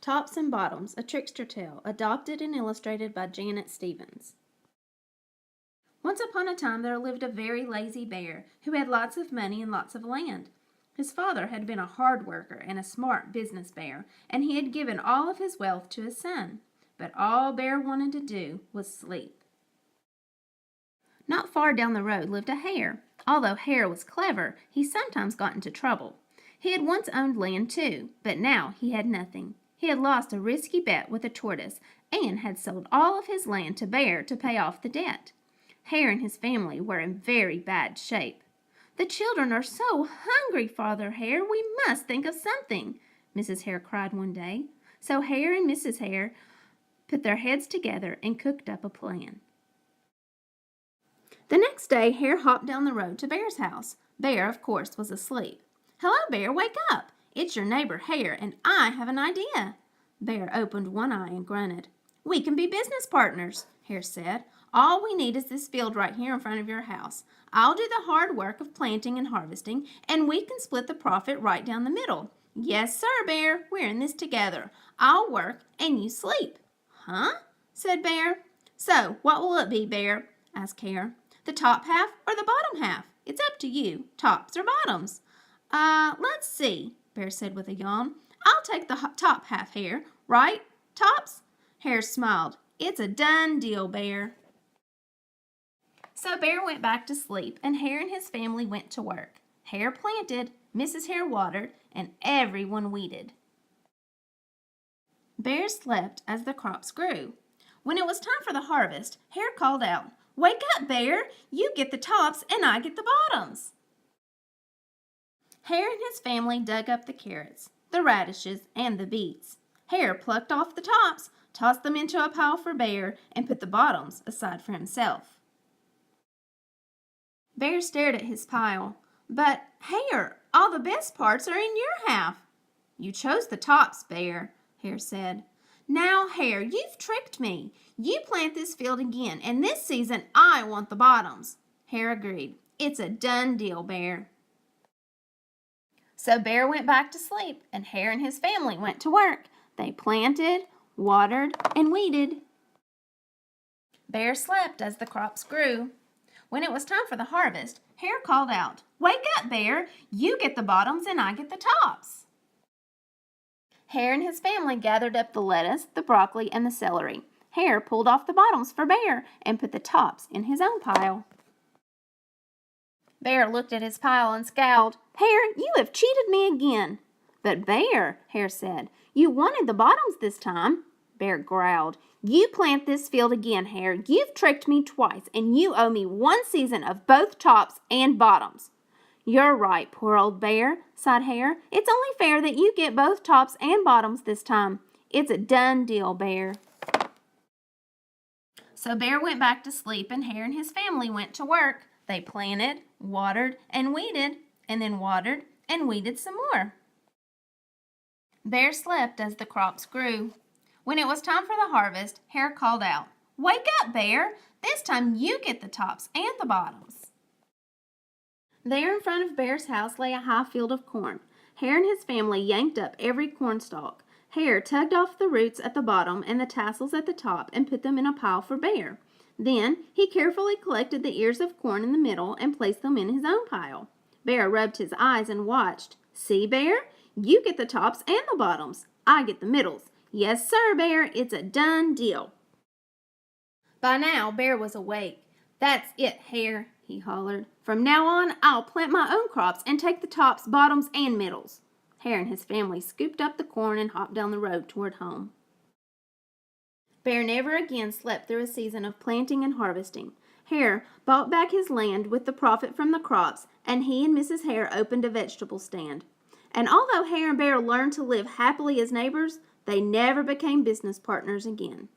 Tops and Bottoms, a Trickster Tale, adopted and illustrated by Janet Stevens. Once upon a time there lived a very lazy bear who had lots of money and lots of land. His father had been a hard worker and a smart business bear, and he had given all of his wealth to his son. But all Bear wanted to do was sleep. Not far down the road lived a hare. Although Hare was clever, he sometimes got into trouble. He had once owned land too, but now he had nothing. He had lost a risky bet with a tortoise and had sold all of his land to Bear to pay off the debt. Hare and his family were in very bad shape. "The children are so hungry, Father Hare. We must think of something," Mrs. Hare cried one day. So Hare and Mrs. Hare put their heads together and cooked up a plan. The next day, Hare hopped down the road to Bear's house. Bear, of course, was asleep. "Hello, Bear, wake up! It's your neighbor Hare, and I have an idea." Bear opened one eye and grunted. "We can be business partners," Hare said. "All we need is this field right here in front of your house. I'll do the hard work of planting and harvesting, and we can split the profit right down the middle." "Yes, sir, Bear, we're in this together. I'll work and you sleep." "Huh?" said Bear. "So, what will it be, Bear?" asked Hare. "The top half or the bottom half? It's up to you, tops or bottoms." Let's see," Bear said with a yawn. "I'll take the top half, Hare. Right, tops?" Hare smiled. "It's a done deal, Bear." So Bear went back to sleep, and Hare and his family went to work. Hare planted, Mrs. Hare watered, and everyone weeded. Bear slept as the crops grew. When it was time for the harvest, Hare called out, "Wake up, Bear! You get the tops and I get the bottoms." Hare and his family dug up the carrots, the radishes, and the beets. Hare plucked off the tops, tossed them into a pile for Bear, and put the bottoms aside for himself. Bear stared at his pile. "But, Hare, all the best parts are in your half." "You chose the tops, Bear," Hare said. "Now, Hare, you've tricked me. You plant this field again, and this season I want the bottoms." Hare agreed. "It's a done deal, Bear." So Bear went back to sleep, and Hare and his family went to work. They planted, watered, and weeded. Bear slept as the crops grew. When it was time for the harvest, Hare called out, "Wake up, Bear! You get the bottoms and I get the tops." Hare and his family gathered up the lettuce, the broccoli, and the celery. Hare pulled off the bottoms for Bear and put the tops in his own pile. Bear looked at his pile and scowled. "Hare, you have cheated me again." "But Bear," Hare said, "you wanted the bottoms this time." Bear growled. "You plant this field again, Hare. You've tricked me twice, and you owe me one season of both tops and bottoms." "You're right, poor old Bear," sighed Hare. "It's only fair that you get both tops and bottoms this time. It's a done deal, Bear." So Bear went back to sleep, and Hare and his family went to work. They planted, watered, and weeded, and then watered and weeded some more. Bear slept as the crops grew. When it was time for the harvest, Hare called out, "Wake up, Bear! This time you get the tops and the bottoms." There in front of Bear's house lay a high field of corn. Hare and his family yanked up every cornstalk. Hare tugged off the roots at the bottom and the tassels at the top and put them in a pile for Bear. Then he carefully collected the ears of corn in the middle and placed them in his own pile. Bear rubbed his eyes and watched. "See, Bear? You get the tops and the bottoms. I get the middles. Yes, sir, Bear. It's a done deal." By now, Bear was awake. "That's it, Hare," he hollered. "From now on, I'll plant my own crops and take the tops, bottoms, and middles." Hare and his family scooped up the corn and hopped down the road toward home. Bear never again slept through a season of planting and harvesting. Hare bought back his land with the profit from the crops, and he and Mrs. Hare opened a vegetable stand. And although Hare and Bear learned to live happily as neighbors, they never became business partners again.